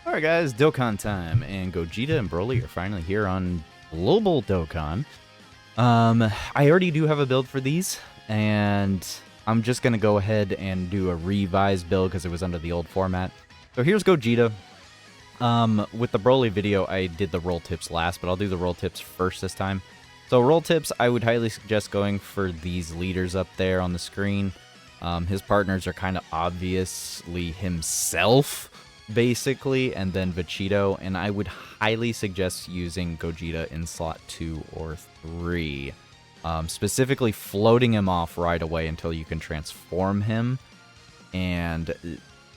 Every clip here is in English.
Alright guys, Dokkan time, and Gogeta and Broly are finally here on Global Dokkan. I already do have a build for these, and I'm just going to go ahead and do a revised build because it was under the old format. So here's Gogeta. With the Broly video, I did the roll tips last, but I'll do the roll tips first this time. So roll tips, I would highly suggest going for these leaders up there on the screen. His partners are kind of obviously himself, basically, and then Vegito, and I would highly suggest using Gogeta in slot 2 or 3. Specifically floating him off right away until you can transform him. And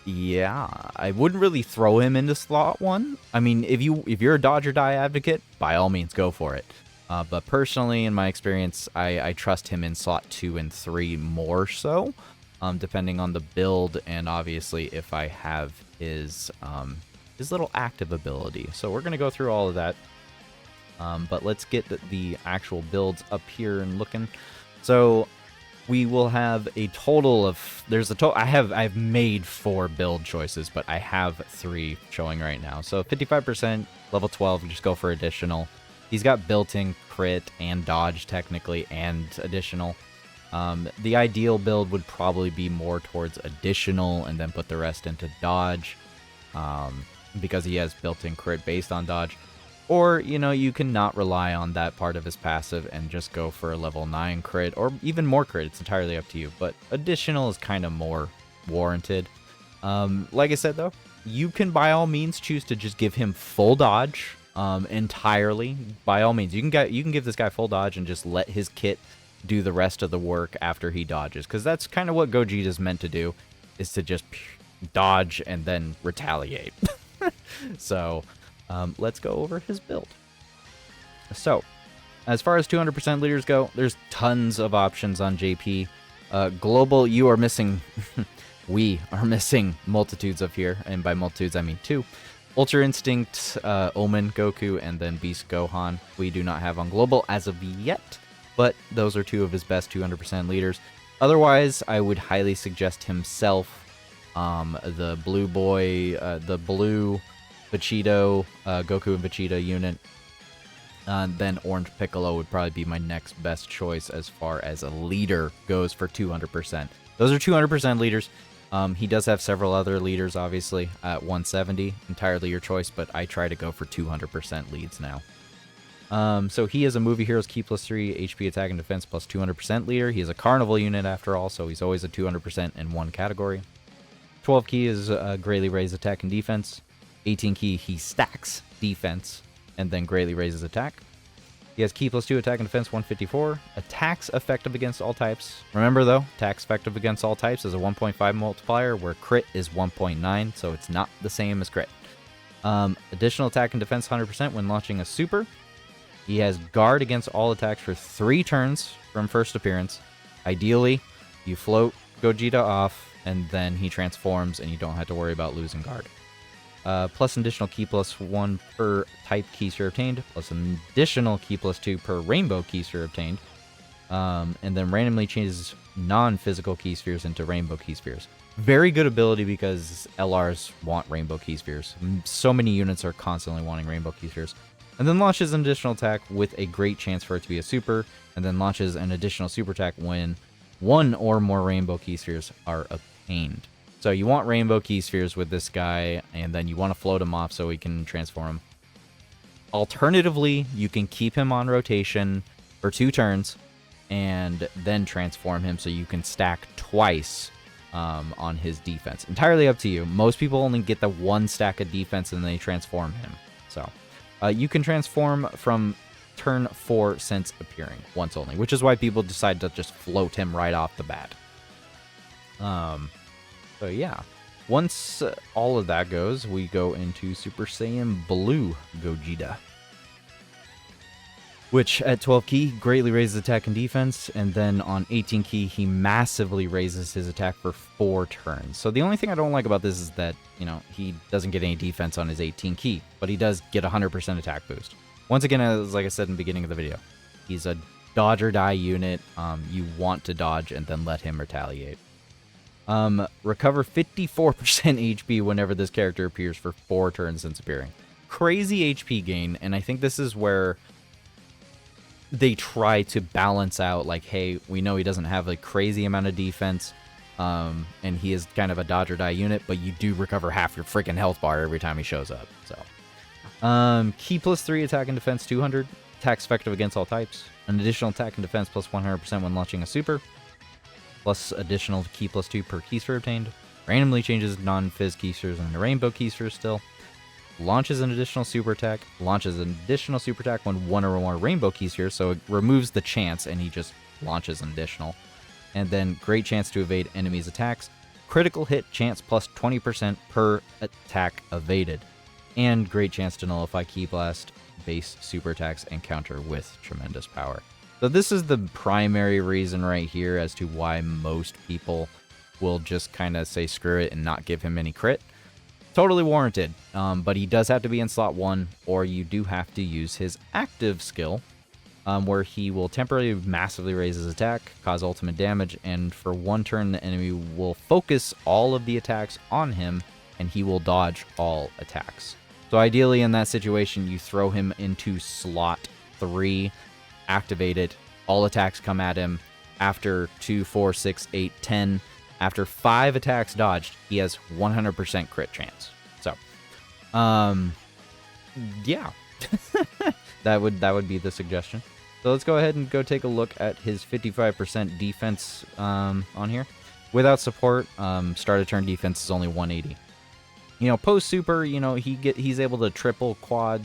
yeah, I wouldn't really throw him into slot 1. I mean, if you're a dodge or die advocate, by all means go for it. But personally, in my experience, I trust him in slot 2 and 3 more so, depending on the build and obviously if I have his little active ability. So we're gonna go through all of that. But let's get the actual builds up here and looking. So we will have a total of I've made 4 build choices, but I have 3 showing right now. So 55%, level 12, just go for additional. He's got built-in crit and dodge technically and additional. The ideal build would probably be more towards additional and then put the rest into dodge, because he has built-in crit based on dodge. Or, you know, you can not rely on that part of his passive and just go for a level 9 crit or even more crit. It's entirely up to you, but additional is kind of more warranted. Like I said, though, you can by all means choose to just give him full dodge entirely. By all means, you can give this guy full dodge and just let his kit do the rest of the work after he dodges, because that's kind of what Gogeta is meant to do, is to just dodge and then retaliate. So let's go over his build. So as far as 200% leaders go, there's tons of options on JP. Global, you are missing we are missing multitudes of here, and by multitudes I mean 2. Ultra Instinct, Omen Goku, and then Beast Gohan we do not have on Global as of yet, but those are 2 of his best 200% leaders. Otherwise, I would highly suggest himself, the blue boy, the blue Vegito, Goku and Vegeta unit. Then Orange Piccolo would probably be my next best choice as far as a leader goes for 200%. Those are 200% leaders. He does have several other leaders, obviously, at 170. Entirely your choice, but I try to go for 200% leads now. So he is a Movie Heroes Key +3, HP Attack and Defense plus 200% leader. He is a Carnival unit after all, so he's always a 200% in one category. 12 key is greatly raised attack and defense. 18 key, he stacks defense and then greatly raises attack. He has key +2 attack and defense 154. Attacks effective against all types. Remember though, attacks effective against all types is a 1.5 multiplier, where crit is 1.9, so it's not the same as crit. Additional attack and defense 100% when launching a super. He has guard against all attacks for 3 turns from first appearance. Ideally, you float Gogeta off, and then he transforms, and you don't have to worry about losing guard. Plus an additional key +1 per type key sphere obtained, plus an additional key +2 per rainbow key sphere obtained, and then randomly changes non-physical key spheres into rainbow key spheres. Very good ability because LRs want rainbow key spheres. So many units are constantly wanting rainbow key spheres. And then launches an additional attack with a great chance for it to be a super, and then launches an additional super attack when 1 or more rainbow key spheres are obtained. So you want rainbow key spheres with this guy, and then you want to float him off so he can transform him. Alternatively, you can keep him on rotation for 2 turns, and then transform him so you can stack twice on his defense. Entirely up to you. Most people only get the 1 stack of defense and they transform him. So you can transform from turn 4 since appearing once only, which is why people decide to just float him right off the bat. So yeah, once all of that goes, we go into Super Saiyan Blue Gogeta, which at 12 key greatly raises attack and defense, and then on 18 key he massively raises his attack for 4 turns. So the only thing I don't like about this is that, you know, he doesn't get any defense on his 18 key, but he does get 100% attack boost. Once again, as like I said in the beginning of the video, he's a dodge or die unit. You want to dodge and then let him retaliate. Recover 54% HP whenever this character appears for 4 turns since appearing. Crazy HP gain, and I think this is where they try to balance out, like, hey, we know he doesn't have a crazy amount of defense, and he is kind of a dodge or die unit, but you do recover half your freaking health bar every time he shows up. So, key plus 3 attack and defense 200, attacks effective against all types, an additional attack and defense plus 100% when launching a super, plus additional key plus 2 per keysphere obtained, randomly changes non-fizz keyspheres into rainbow keyspheres still, launches an additional super attack, launches an additional super attack when 1 or more rainbow keyspheres, so it removes the chance and he just launches an additional. And then great chance to evade enemies' attacks, critical hit chance plus 20% per attack evaded, and great chance to nullify key blast, base super attacks, and counter with tremendous power. So this is the primary reason right here as to why most people will just kind of say screw it and not give him any crit. Totally warranted, but he does have to be in slot 1, or you do have to use his active skill, where he will temporarily massively raise his attack, cause ultimate damage, and for 1 turn the enemy will focus all of the attacks on him, and he will dodge all attacks. So ideally in that situation, you throw him into slot 3, activate it, all attacks come at him. After 2, 4, 6, 8, 10, after 5 attacks dodged, he has 100% crit chance. So, yeah, that would be the suggestion. So let's go ahead and go take a look at his 55% defense on here. Without support, start of turn defense is only 180. You know, post super, you know, he's able to triple quad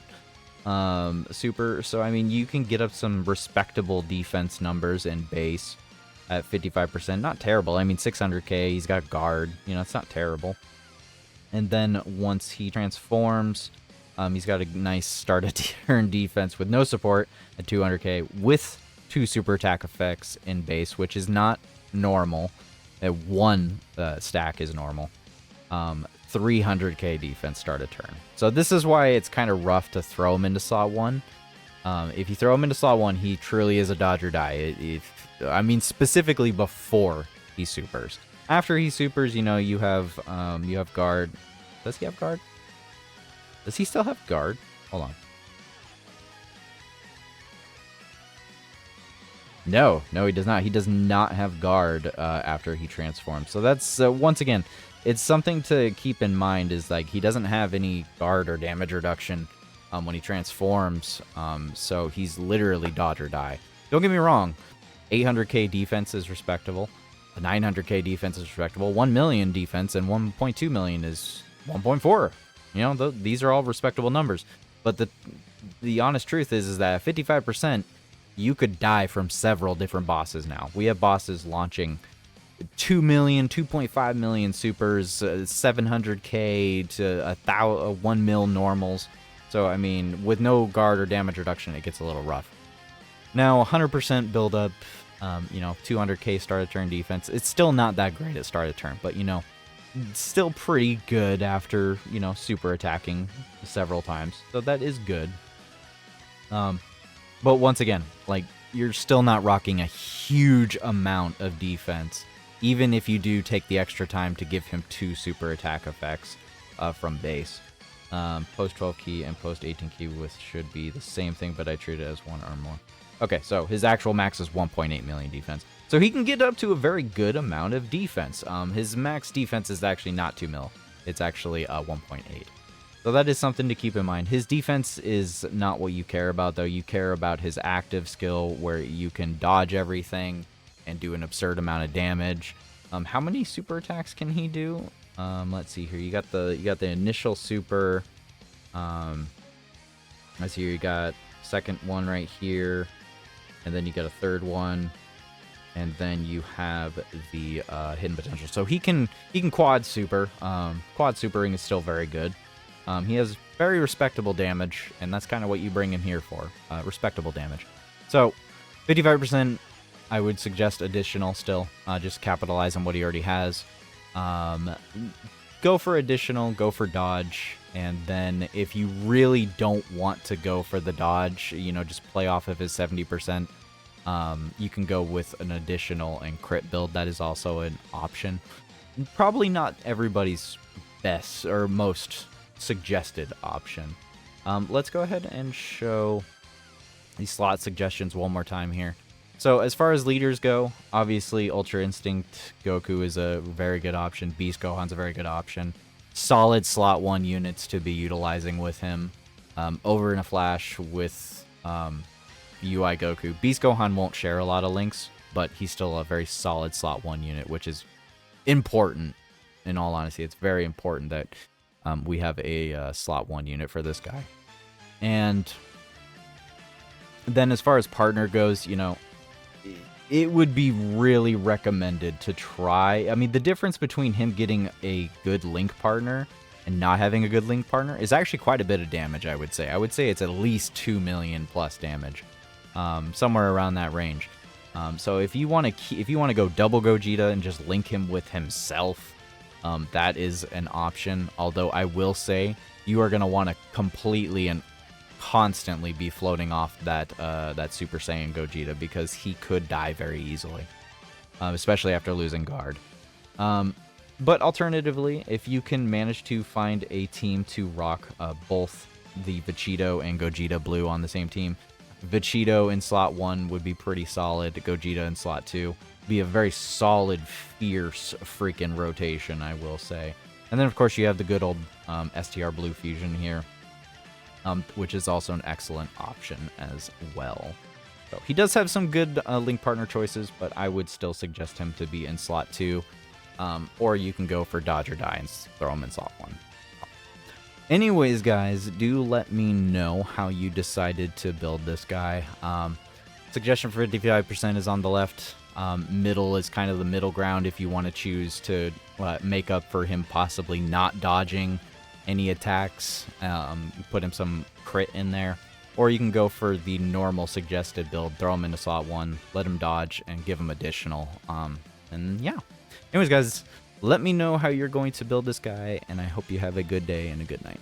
super. So I mean, you can get up some respectable defense numbers in base at 55%. Not terrible. I mean, 600k. He's got guard. You know, it's not terrible. And then once he transforms, he's got a nice start of turn defense with no support at 200k with 2 super attack effects in base, which is not normal. At 1 stack is normal. 300k defense start of turn. So this is why it's kind of rough to throw him into slot 1. If you throw him into slot 1, he truly is a dodge or die. I mean, specifically before he supers. After he supers, you know, you have guard. Does he have guard? Does he still have guard? Hold on. No, he does not. He does not have guard after he transforms. So that's, once again, it's something to keep in mind, is like he doesn't have any guard or damage reduction when he transforms. So he's literally dodge or die. Don't get me wrong. 800k defense is respectable. 900k defense is respectable. 1 million defense and 1.2 million is 1.4. You know, these are all respectable numbers. But the honest truth is that at 55%, you could die from several different bosses now. We have bosses launching 2 million, 2.5 million supers, 700k to 1 mil normals. So, I mean, with no guard or damage reduction, it gets a little rough. Now, 100% build up, you know, 200k start of turn defense. It's still not that great at start of turn, but, you know, still pretty good after, you know, super attacking several times. So that is good. But once again, like, you're still not rocking a huge amount of defense, even if you do take the extra time to give him 2 super attack effects from base. Post 12 key and post 18 key should be the same thing, but I treat it as 1 or more. Okay, so his actual max is 1.8 million defense. So he can get up to a very good amount of defense. His max defense is actually not 2 mil. It's actually 1.8. So that is something to keep in mind. His defense is not what you care about, though. You care about his active skill, where you can dodge everything and do an absurd amount of damage. How many super attacks can he do? Let's see here. You got the initial super. Let's see here. You got second one right here, and then you got a third one, and then you have the hidden potential. So he can quad super. Quad supering is still very good. He has very respectable damage, and that's kind of what you bring him here for. Respectable damage. So 55%. I would suggest additional still. Just capitalize on what he already has. Go for additional, go for dodge, and then if you really don't want to go for the dodge, you know, just play off of his 70%, you can go with an additional and crit build. That is also an option. probably not everybody's best or most suggested option. Let's go ahead and show these slot suggestions one more time here. So as far as leaders go, obviously Ultra Instinct Goku is a very good option. Beast Gohan's a very good option. Solid slot 1 units to be utilizing with him. Over in a flash with UI Goku. Beast Gohan won't share a lot of links, but he's still a very solid slot 1 unit, which is important. In all honesty, it's very important that we have a slot 1 unit for this guy. And then as far as partner goes, you know, it would be really recommended to try. I mean, the difference between him getting a good link partner and not having a good link partner is actually quite a bit of damage, I would say. I would say it's at least 2 million plus damage, somewhere around that range. So if you want to go double Gogeta and just link him with himself, that is an option. Although I will say you are going to want to completely and constantly be floating off that Super Saiyan Gogeta, because he could die very easily, especially after losing guard. But alternatively, if you can manage to find a team to rock both the Vegito and Gogeta Blue on the same team, Vegito in slot 1 would be pretty solid. Gogeta in slot 2 be a very solid, fierce freaking rotation, I will say. And then of course you have the good old STR Blue Fusion here, which is also an excellent option as well. So he does have some good link partner choices, but I would still suggest him to be in slot 2. Or you can go for Dodge or Die and throw him in slot 1. Anyways, guys, do let me know how you decided to build this guy. Suggestion for 55% is on the left. Middle is kind of the middle ground if you want to choose to make up for him possibly not dodging any attacks. Put him some crit in there. Or you can go for the normal suggested build. Throw him into slot 1, let him dodge, and give him additional. And yeah. Anyways, guys, let me know how you're going to build this guy, and I hope you have a good day and a good night.